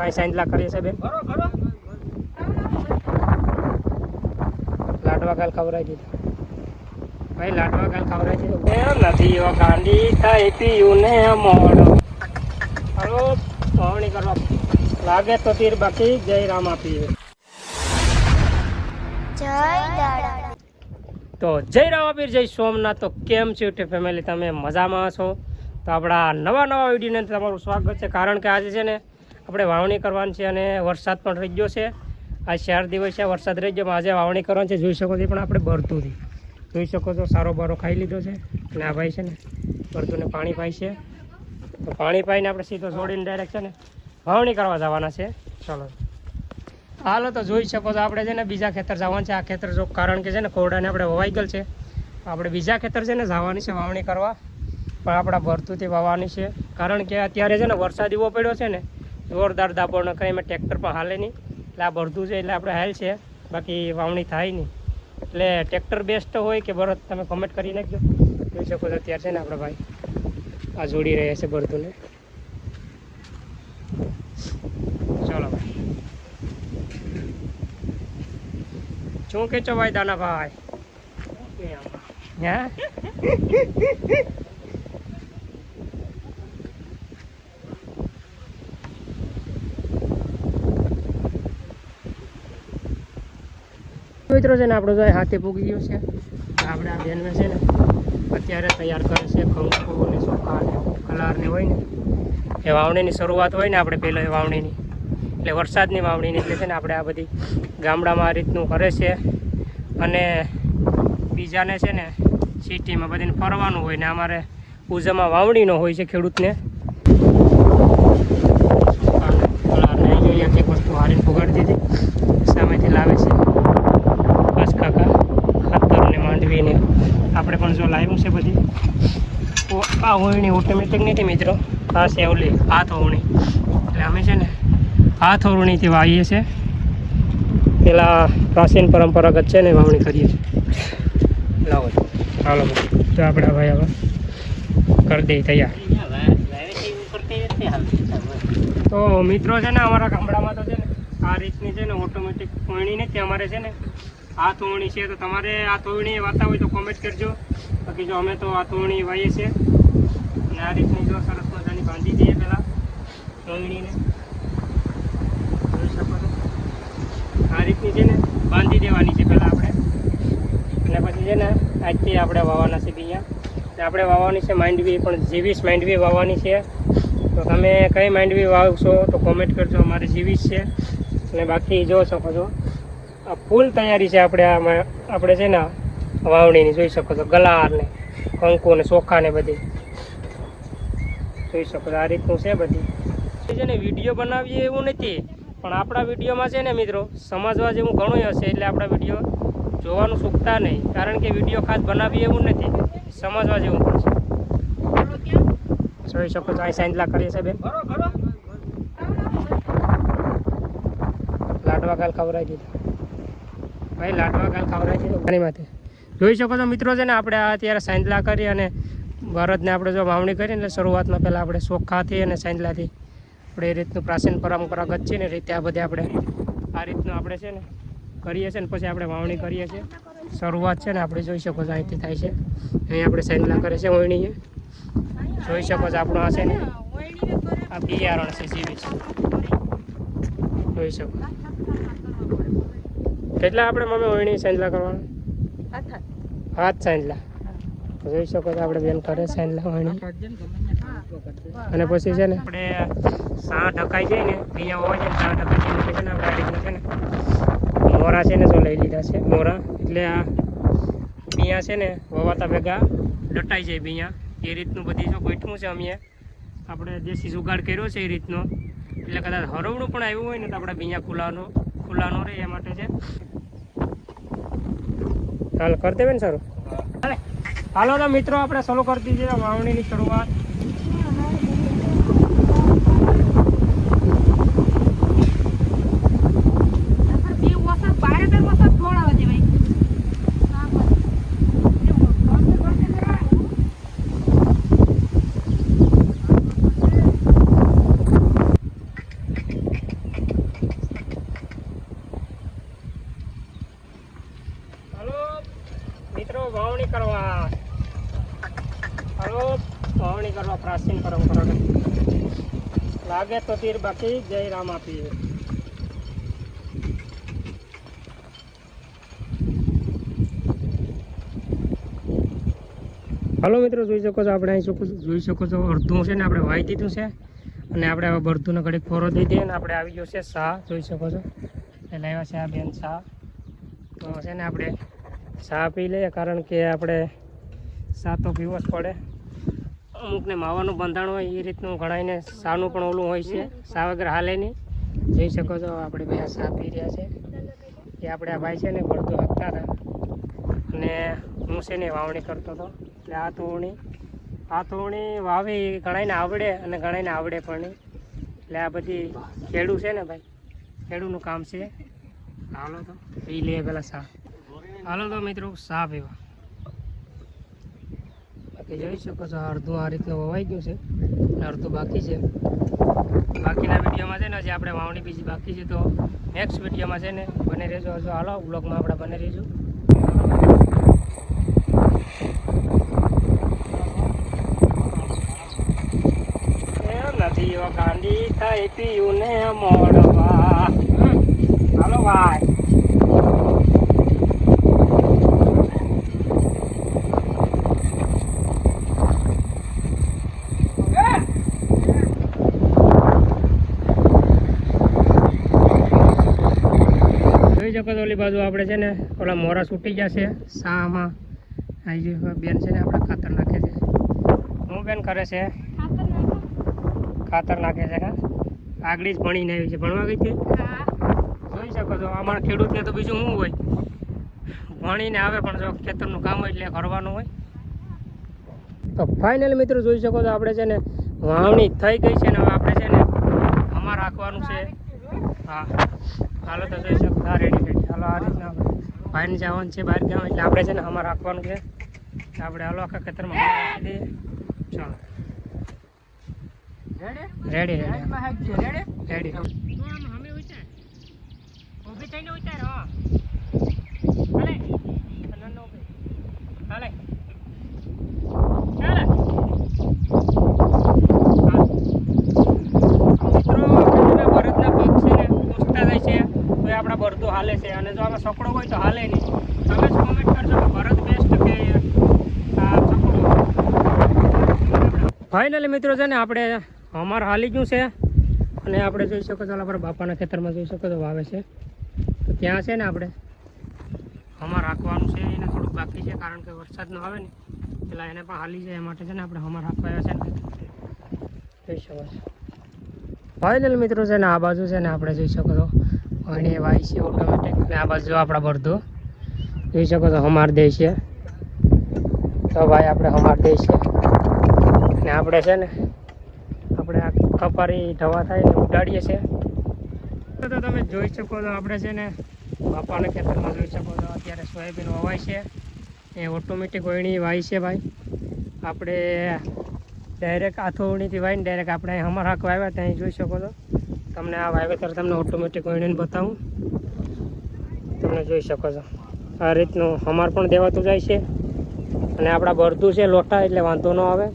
કાંઈ સાંજલા કરીએ છે બેન લાડવા ગાલ ખવડાવી દીધા ભાઈ લાડવા ગાલ ખવડાવી દીધું નથી ગાંડી થઈ પીયું ને મોડો હલો વાવણી કરવા લાગે તો તીર બાકી જય રામ આપીએ તો જય રામાપીર જય સોમનાથ. તો કેમ છે યુટ્યુબ ફેમિલી, તમે મજામાં છો? તો આપણા નવા વિડીયોની અંદર તમારું સ્વાગત છે. કારણ કે આજે છે ને આપણે વાવણી કરવાની છે અને વરસાદ પણ રહી ગયો છે. આ 4 દિવસ છે વરસાદ રહી ગયો, આજે વાવણી કરવાની છે. જોઈ શકો છો પણ આપણે ભરતુંથી જોઈ શકો છો સારો બારો ખાઈ લીધો છે અને આ ભાઈ છે ને ભરતુંને પાણી પાય છે. તો પાણી પાઈને આપણે સીધો છોડીને ડાયરેક્ટ છે ને વાવણી કરવા જવાના છે. ચલો હાલો તો જોઈ શકો છો આપણે છે ને બીજા ખેતર જવાનું છે. આ ખેતર જો કારણ કે છે ને કોરડાને આપણે વવાઈ ગયેલ છે, આપણે બીજા ખેતર છે ને જવાની છે વાવણી કરવા, પણ આપણા ભરતુંથી વાવવાની છે. કારણ કે અત્યારે છે ને વરસાદ એવો પડ્યો છે ને જોરદાર દાબોનો કંઈ એમાં ટ્રેક્ટર પણ હાલે નહીં, એટલે આ ભરતું છે એટલે આપણે હાલ છે, બાકી વાવણી થાય નહીં. એટલે ટ્રેક્ટર બેસ્ટ હોય કે બળદ, તમે કમેન્ટ કરી નાખજો. જોઈ શકો છો અત્યારે છે ને આપણે ભાઈ આ જોડી રહ્યા છે ભરતુંને. ચલો ભાઈ શું કે છો ભાઈ દાના ભાઈ? હા મિત્રો છે ને આપણો જો હાથે પૂગી ગયો છે. આપણે આ બેનને છે ને અત્યારે તૈયાર કરે છે કંકુ ને ચોખા ને કલાર ને હોય ને એ વાવણીની શરૂઆત હોય ને આપણે પહેલાં એ વાવણીની એટલે વરસાદની વાવણીની એટલે છે ને આપણે આ બધી ગામડામાં આ રીતનું કરે છે. અને બીજાને છે ને સિટીમાં બધાને ફરવાનું હોય ને અમારે પૂજામાં વાવણીનો હોય છે ખેડૂતને. જોઈએ એક વસ્તુ હારીને ફુગાડી દીધી સામેથી લાવે છે બસ કાકા ખાતર ને માંડવીને આપણે પણ જો લાવ્યું છે બધી. આ હોળણી ઓટોમેટિક નથી મિત્રો, આ છે ઓલી હાથ હોળણી, એટલે અમે છે ને હાથ હોળણીથી વાવીએ છીએ. પેલા પ્રાચીન પરંપરાગત છે ને વાવણી કરીએ છીએ. લાવો ચાલો તો આપણે ભાઈ હવે કરી દઈએ તૈયાર. તો મિત્રો છે ને અમારા ગામડામાં તો છે ને આ રીતની છે ને ઓટોમેટિક હોળણી નથી, અમારે છે ને હાથ હોળણી છે. તો તમારે આ હોળણી વાતા હોય તો કોમેન્ટ કરજો. બાકી જો અમે તો આ હોળણી વાવીએ છીએ અને આ રીતની જો સરસ મજાની બાંધી દઈએ પહેલાં હોળણીને. જોઈ શકો છો આ રીતની છે ને બાંધી દેવાની છે પહેલાં આપણે, અને પછી છે ને આજથી આપણે વાવવાના છે બીયા. આપણે વાવવાની છે માંડવી, પણ જીવીશ માંડવી વાવવાની છે. તો તમે કઈ માંડવી વાવશો તો કોમેન્ટ કરજો, અમારે જીવીશ છે. અને બાકી જો શકો છો આ ફૂલ તૈયારી છે આપણે છે ને વાવણીની. જોઈ શકો છો ગલાર ને કંકુ ને ચોખા ને બધી જોઈ શકો છો આ રીતનું છે બધી. છે ને વિડીયો બનાવીએ એવું નથી, પણ આપણા વિડીયોમાં છે ને મિત્રો સમજવા જેવું ઘણું હશે, એટલે આપણા વિડીયો જોવાનું ચૂકતા નહીં. કારણ કે વિડીયો ખાસ બનાવીએ એવું નથી, સમજવા જેવું પણ છે. જોઈ શકો છો અહીં સાંજલા કરીએ છે બેન લાડવા ગાલ ખવડાવી દીધા ભાઈ લાડવા ગાલ ખવડાવી દીધું પાણી માટે. જોઈ શકો છો મિત્રો છે ને આપણે અત્યારે સાંજલા કરી અને બળદને આપણે જો વાવણી કરીએ એટલે શરૂઆતમાં પહેલાં આપણે ચોખાથી અને સાંજલાથી આપણે એ રીતનું પ્રાચીન પરંપરાગત છે ને રીતે આ બધે આપણે આ રીતનું આપણે છે ને કરીએ છીએ ને પછી આપણે વાવણી કરીએ છીએ. શરૂઆત છે ને આપણે જોઈ શકો છો અહીંથી થાય છે. અહીં આપણે સાંજલા કરે છે વણીએ. જોઈ શકો છો આપણું આ છે ને આ બિયારણ છે જીવીશ. જોઈ શકો કેટલા આપણે મમ્મી વણી સાંજલા કરવાના હાથ સાંજલા. જોઈ શકો છો આપણે બેન કરે સાંજલા વણી. અને પછી છે ને આપણે સા ઢકાઈ જાય ને બિયા હોય છે સા ઢકાઈ જાય છે ને આપણે આ રીતના છે ને મોરા છે ને જો લઈ લીધા છે મોરા, એટલે આ બિયા છે ને વવાતા ભેગા ડટાઈ જાય બિયા. એ રીતનું બધી જો ગોઠવું છે અમે આપણે દેશી જુગાડ કર્યો છે એ રીતનો, એટલે કદાચ હરવડું પણ આવ્યું હોય ને તો આપણે બિયા ખુલ્લાનો રહે એ માટે છે. હાલ કરી દેવે ને સારું. હાલો તો મિત્રો આપણે ચાલુ કરી દીધી વાવણીની શરૂઆત. વાવણી કરવા પ્રાચીન પરંપરાગત લાગે તો તીર બાકી જય રામ આપીએ. હાલો મિત્રો, જોઈ શકો છો આપણે અહીં જોઈ શકો છો અડધું છે ને આપણે વાવી દીધું છે અને આપણે હવે ભરતુંને ઘડીક ફોરો દઈ દઈએ ને આપણે આવી ગયો છે શાહ. જોઈ શકો છો એટલે આવ્યા છે આ બેન શાહ. તો છે ને આપણે ચા પી લઈએ કારણ કે આપણે ચા તો પીવો જ પડે. અમુકને માવાનું બંધાણ હોય એ રીતનું ઘણાઈને ચાનું પણ ઓલું હોય છે, ચા વગર હાલે નહીં. જોઈ શકો છો આપણે બે ચા પી રહ્યા છે. એ આપણે આ ભાઈ છે ને ભરતું આપતા હતા અને હું છે ને વાવણી કરતો હતો. એટલે આ થોણી વાવી ઘણાઈને આવડે અને ઘણાઈને આવડે પણ નહીં. એટલે આ બધી ખેડૂ છે ને ભાઈ, ખેડૂનું કામ છે. હાલો તો પી લઈએ પેલા ચા. હાલો તો મિત્રો ચા પીવા. બાકી જોઈ શકો છો અડધું આ રીતનું વવાઈ ગયું છે અને અડધું બાકી છે. બાકીના વિડીયોમાં છે ને હજી આપણે વાવણી બીજી બાકી છે, તો નેક્સ્ટ વિડીયોમાં છે ને બને રહેજો. હજુ હાલો બ્લોગમાં આપણે બને રહીશું. નદીઓ ગાંડી થઈ પીયું ને મોડવા. હાલો ભાઈ. જોઈ શકો છો ઓલી બાજુ આપણે છે ને ઓલા મોરા છૂટી જશે શામાં. આવી બેન છે ને આપણે ખાતર નાખે છે. હું બેન કરે છે ખાતર નાખે છે. આગળ જ ભણીને આવી છે. ભણવા ગઈ છે. જોઈ શકો છો અમારા ખેડૂતને તો બીજું શું હોય, ભણીને આવે પણ જો ખેતરનું કામ હોય એટલે કરવાનું હોય. તો ફાઇનલ મિત્રો જોઈ શકો છો આપણે છે ને વાવણી થઈ ગઈ છે ને હવે આપણે છે ને આમાં રાખવાનું છે. હા હાલો તો જોઈ શકો હા રેડી. હાલો આ રીતના ભાઈને જવાનું છે બહાર ગામ, એટલે આપણે છે ને આમાં રાખવાનું છે. આપણે હાલો આખા ખેતરમાં રાખી દઈએ. ચાલો રેડી રેડી. ઊભી થઈને ઉતાર. હા હાલે હાલે ચાલે. આપણા ભરતું હાલે છે અને જો આમાં સકડો હોય તો હાલે નહીં. તમે જ કોમેન્ટ કરજો કે ભરત બેસ્ટ કે આ સકડો. ફાઇનલી મિત્રો છે ને આપણે અમાર હાલી ગયું છે અને આપણે જોઈ શકો છો આપણા બાપાના ખેતરમાં જોઈ શકો છો વાવે છે. તો ત્યાં છે ને આપણે અમાર રાખવાનું છે. એને થોડુંક બાકી છે કારણ કે વરસાદ ન આવે ને પેલા એને પણ હાલી જાય એ માટે છે ને આપણે અમાર રાખવા આવ્યા છે ને. જોઈ શકો છો ફાઇનલ મિત્રો છે ને આ બાજુ છે ને આપણે જોઈ શકો છો અને વાય છે ઓટોમેટિક. અને આ બાજુ આપણા ભરતું જોઈ શકો છો હમાર દે છે. તો ભાઈ આપણે હમાર દે છે ને આપણે છે ને આપણે આ કપારી ઢવા થાય ને ઉડાડીએ છીએ. તો તમે જોઈ શકો છો આપણે છે ને બાપાના ખેતરમાં જોઈ શકો છો અત્યારે સોયાબીન વવાય છે. એ ઓટોમેટિક વળણી વાય છે ભાઈ. આપણે ડાયરેક્ટ આથોવણીથી વાઈને ડાયરેક્ટ આપણે હમાર હાંકવા આવ્યા ત્યાં જોઈ શકો છો. તમને આ વાવેતર તમને ઓટોમેટિક વળીને બતાવું. તમે જોઈ શકો છો આ રીતનું હમાર પણ દેવાતું જાય છે. અને આપણા ભરતું છે લોટા એટલે વાંધો ન આવે.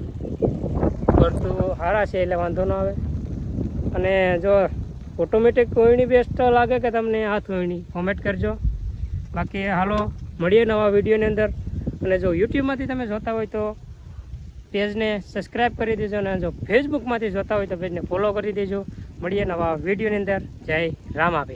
ભરતું સારા છે એટલે વાંધો ન આવે. અને જો ઓટોમેટિક વળણી બેસ્ટ લાગે કે તમને હાથ વળણી કોમેન્ટ કરજો. બાકી હાલો મળીએ નવા વિડીયોની અંદર. અને જો યુટ્યુબમાંથી તમે જોતા હોય તો પેજને સબસ્ક્રાઈબ કરી દેજો અને જો ફેસબુકમાંથી જોતા હોય તો પેજને ફોલો કરી દેજો. મળીએ નવા વિડીયોની અંદર. જય રામ આપે.